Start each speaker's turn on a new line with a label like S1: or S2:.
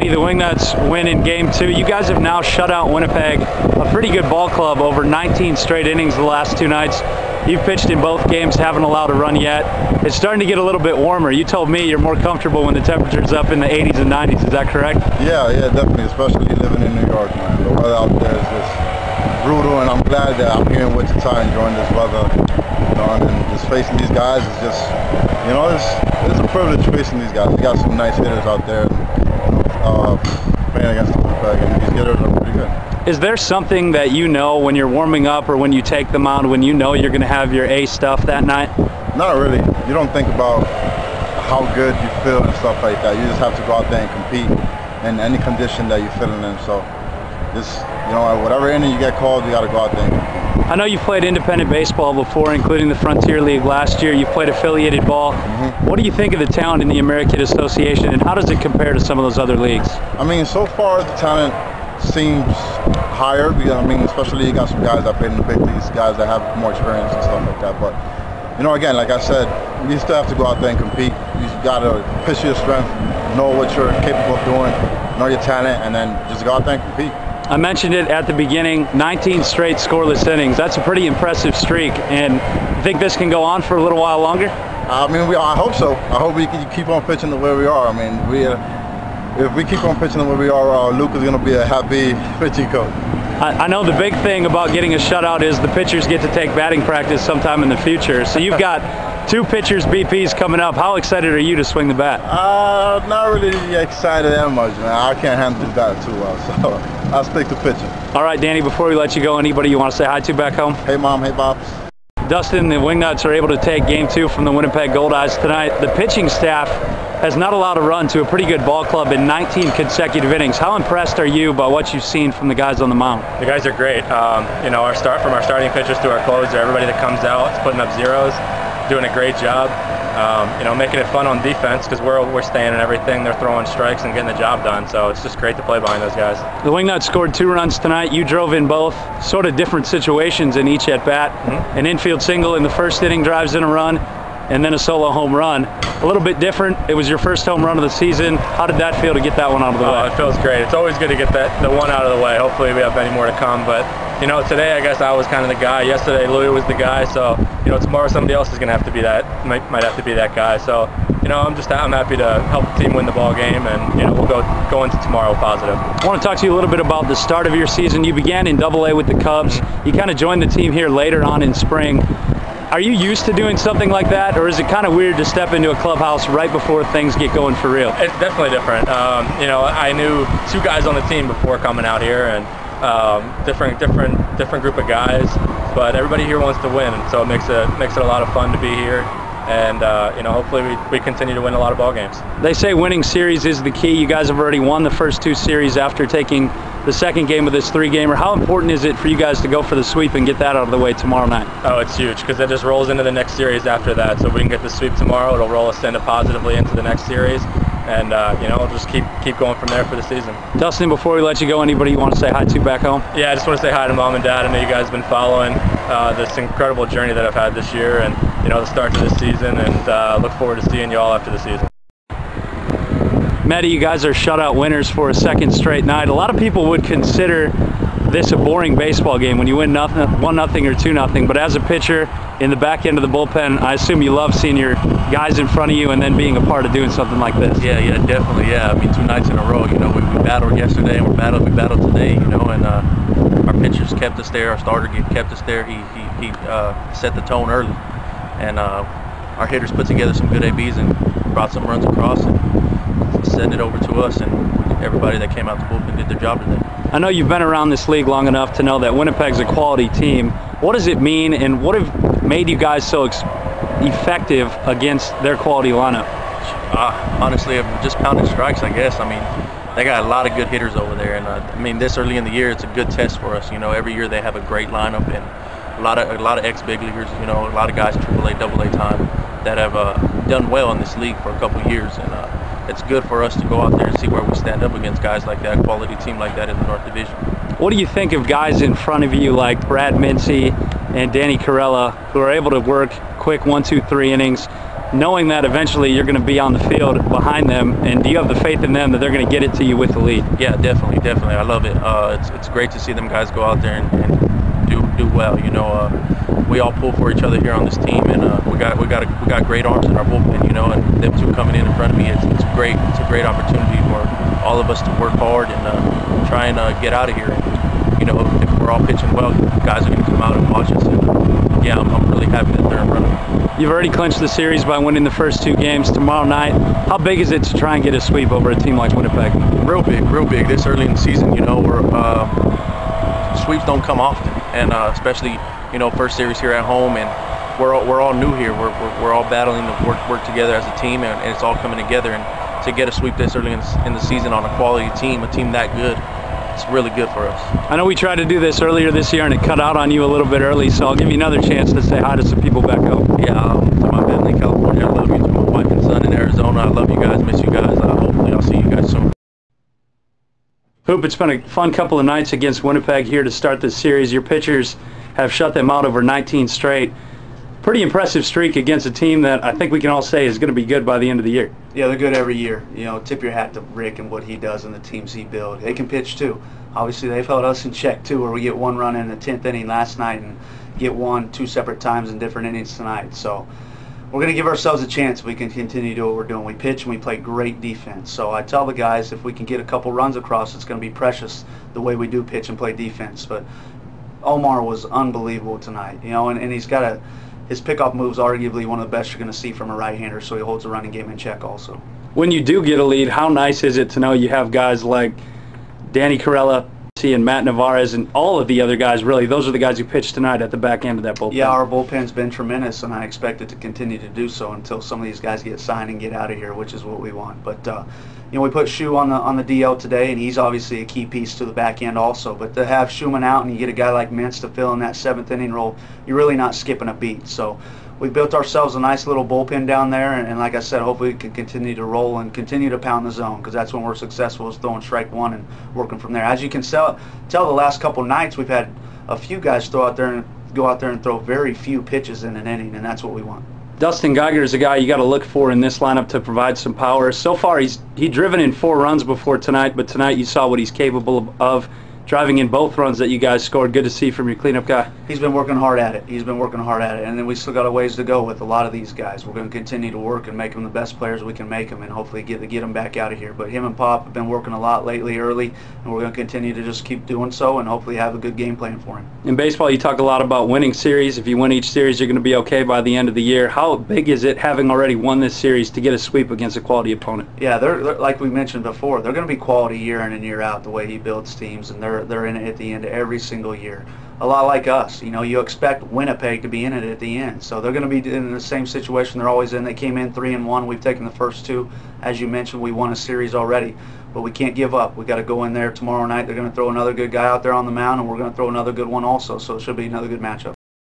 S1: Danny, the Wingnuts win in Game 2. You guys have now shut out Winnipeg, a pretty good ball club, over 19 straight innings the last 2 nights. You've pitched in both games, haven't allowed a run yet. It's starting to get a little bit warmer. You told me you're more comfortable when the temperature's up in the 80s and 90s. Is that correct?
S2: Yeah, definitely, especially living in New York, man. The weather out there is just brutal, and I'm glad that I'm here in Wichita enjoying this weather. You know, and then just facing these guys is just, you know, it's a privilege facing these guys. We got some nice hitters out there, playing against Winnipeg, and these hitters are pretty good.
S1: Is there something that you know when you're warming up or when you take the mound, when you know you're going to have your A stuff that night?
S2: Not really. You don't think about how good you feel and stuff like that. You just have to go out there and compete in any condition that you're feeling in. So just, you know, whatever inning you get called, you got to go out there and compete.
S1: I know you've played independent baseball before, including the Frontier League last year. You've played affiliated ball. What do you think of the talent in the American Association, and how does it compare to some of those other leagues?
S2: I mean, so far the talent seems higher, because, I mean, especially you got some guys that played in the big leagues, guys that have more experience and stuff like that. But, you know, again, like I said, you still have to go out there and compete. You got to push your strength, know what you're capable of doing, know your talent, and then just go out there and compete.
S1: I mentioned it at the beginning, 19 straight scoreless innings. That's a pretty impressive streak, and you think this can go on for a little while longer?
S2: I mean, I hope so. I hope we can keep on pitching the way we are. I mean, if we keep on pitching the way we are, Luke is going to be a happy pitching coach.
S1: I know the big thing about getting a shutout is the pitchers get to take batting practice sometime in the future. So you've got 2 pitchers BPs coming up. How excited are you to swing the bat?
S2: Not really excited that much, man. I can't handle that too well, so I'll stick to pitching.
S1: All right, Danny, before we let you go, anybody you want to say hi to back home?
S2: Hey, Mom. Hey, Bob.
S1: Dustin, the Wingnuts are able to take Game 2 from the Winnipeg Goldeyes tonight. The pitching staff has not allowed a run to a pretty good ball club in 19 consecutive innings. How impressed are you by what you've seen from the guys on the mound?
S3: The guys are great. You know, from our starting pitchers to our closer, everybody that comes out is putting up zeros, doing a great job. You know, making it fun on defense because we're staying and everything. They're throwing strikes and getting the job done. So it's just great to play behind those guys.
S1: The Wingnuts scored 2 runs tonight. You drove in both, sort of different situations in each at bat. An infield single in the first inning drives in a run, and then a solo home run. A little bit different. It was your first home run of the season. How did that feel to get that one out of the way?
S3: It feels great. It's always good to get the one out of the way. Hopefully we have many more to come. But you know, today I guess I was kind of the guy. Yesterday Louis was the guy. So you know, tomorrow somebody else is going to have to be that. Might have to be that guy. So you know, I'm happy to help the team win the ball game, and you know, we'll go into tomorrow positive.
S1: I want to talk to you a little bit about the start of your season. You began in Double-A with the Cubs. You kind of joined the team here later on in spring. Are you used to doing something like that, or is it kind of weird to step into a clubhouse right before things get going for real?
S3: It's definitely different. You know, I knew 2 guys on the team before coming out here, and different group of guys. But everybody here wants to win, and so it makes it a lot of fun to be here. And you know, hopefully we continue to win a lot of ball games.
S1: They say winning series is the key. You guys have already won the first 2 series after taking the second game of this 3-gamer. How important is it for you guys to go for the sweep and get that out of the way tomorrow night?
S3: Oh, it's huge, because it just rolls into the next series after that. So if we can get the sweep tomorrow, it'll roll us positively into the next series. And you know, we'll just keep going from there for the season.
S1: Dustin, before we let you go, anybody you want to say hi to back home?
S3: Yeah, I just want to say hi to Mom and Dad. I know you guys have been following this incredible journey that I've had this year, and you know, the start to this season, and look forward to seeing you all after the season.
S1: Matty, you guys are shutout winners for a 2nd straight night. A lot of people would consider this a boring baseball game when you win 1-0 or 2-0, but as a pitcher in the back end of the bullpen, I assume you love seeing your guys in front of you and then being a part of doing something like this.
S4: Yeah, definitely, yeah. I mean, 2 nights in a row, you know, we battled yesterday and we battled today, you know, and our pitchers kept us there, our starter kept us there. He set the tone early, and our hitters put together some good ABs and brought some runs across and sent it over to us, and everybody that came out the bullpen did their job today.
S1: I know you've been around this league long enough to know that Winnipeg's a quality team. What does it mean, and what have made you guys so effective against their quality lineup?
S4: Honestly, I'm just pounding strikes, I guess. I mean, they got a lot of good hitters over there, and I mean, this early in the year, it's a good test for us. You know, every year they have a great lineup, and a lot of ex-big leaguers. You know, a lot of guys AAA, AA time that have done well in this league for a couple of years, and it's good for us to go out there and see where we stand up against guys like that, quality team like that in the North Division.
S1: What do you think of guys in front of you like Brad Mincy and Danny Carela, who are able to work quick 1, 2, 3 innings? knowing that eventually you're going to be on the field behind them, and do you have the faith in them that they're going to get it to you with the lead?
S4: Yeah, definitely. I love it. It's great to see them guys go out there and do well. You know, we all pull for each other here on this team, and we got great arms in our bullpen. You know, and them two coming in front of me, it's great. It's a great opportunity for all of us to work hard and try and get out of here. And, you know, if we're all pitching well, guys are going to come out and watch us. And, yeah, I'm really happy that they're in front of me.
S1: You've already clinched the series by winning the first 2 games. Tomorrow night, how big is it to try and get a sweep over a team like Winnipeg?
S4: Real big. This early in the season, you know, sweeps don't come often, and especially, you know, first series here at home, and we're all new here. We're all battling to work together as a team, and it's all coming together. And to get a sweep this early in the season on a quality team, a team that good, it's really good for us.
S1: I know we tried to do this earlier this year and it cut out on you a little bit early, so I'll give you another chance to say hi to some people back home.
S4: Yeah, to my family in California, I love you. To my wife and son in Arizona, I love you guys, miss you guys. Hopefully I'll see you guys soon.
S1: Hoop, it's been a fun couple of nights against Winnipeg here to start this series. Your pitchers have shut them out over 19 straight. Pretty impressive streak against a team that I think we can all say is going to be good by the end of the year.
S5: Yeah, they're good every year. You know, tip your hat to Rick and what he does and the teams he builds. They can pitch too. Obviously, they've held us in check too, where we get 1 run in the 10th inning last night and get 1 2 separate times in different innings tonight. So we're going to give ourselves a chance if we can continue to do what we're doing. We pitch and we play great defense. So I tell the guys if we can get a couple runs across, it's going to be precious the way we do pitch and play defense. But Omar was unbelievable tonight, you know, and he's got his pickoff move's arguably one of the best you're going to see from a right-hander, so he holds the running game in check also.
S1: When you do get a lead, how nice is it to know you have guys like Danny Carela and Matt Nevarez and all of the other guys, really, those are the guys who pitched tonight at the back end of that bullpen.
S5: Yeah, our bullpen's been tremendous, and I expect it to continue to do so until some of these guys get signed and get out of here, which is what we want. But, you know, we put Shu on the DL today, and he's obviously a key piece to the back end also. But to have Schumann out and you get a guy like Mintz to fill in that 7th inning role, you're really not skipping a beat. So we built ourselves a nice little bullpen down there, and like I said, hopefully we can continue to roll and continue to pound the zone, because that's when we're successful, is throwing strike 1 and working from there. As you can tell the last couple nights, we've had a few guys go out there and throw very few pitches in an inning, and that's what we want.
S1: Dustin Geiger is a guy you got to look for in this lineup to provide some power. So far, he's driven in 4 runs before tonight, but tonight you saw what he's capable of, driving in both runs that you guys scored. Good to see from your cleanup guy.
S5: He's been working hard at it. And then we still got a ways to go with a lot of these guys. We're going to continue to work and make them the best players we can make them, and hopefully get them back out of here. But him and Pop have been working a lot lately early, and we're going to continue to just keep doing so and hopefully have a good game plan for him.
S1: In baseball, you talk a lot about winning series. If you win each series, you're going to be okay by the end of the year. How big is it, having already won this series, to get a sweep against a quality opponent?
S5: Yeah, they're like we mentioned before, they're going to be quality year in and year out, the way he builds teams, and they're in it at the end every single year. A lot like us, you know, you expect Winnipeg to be in it at the end, so they're going to be in the same situation they're always in. They came in 3-1. We've taken the first 2. As you mentioned, we won a series already, but we can't give up. We got to go in there tomorrow night. They're going to throw another good guy out there on the mound, and we're going to throw another good one also, so it should be another good matchup.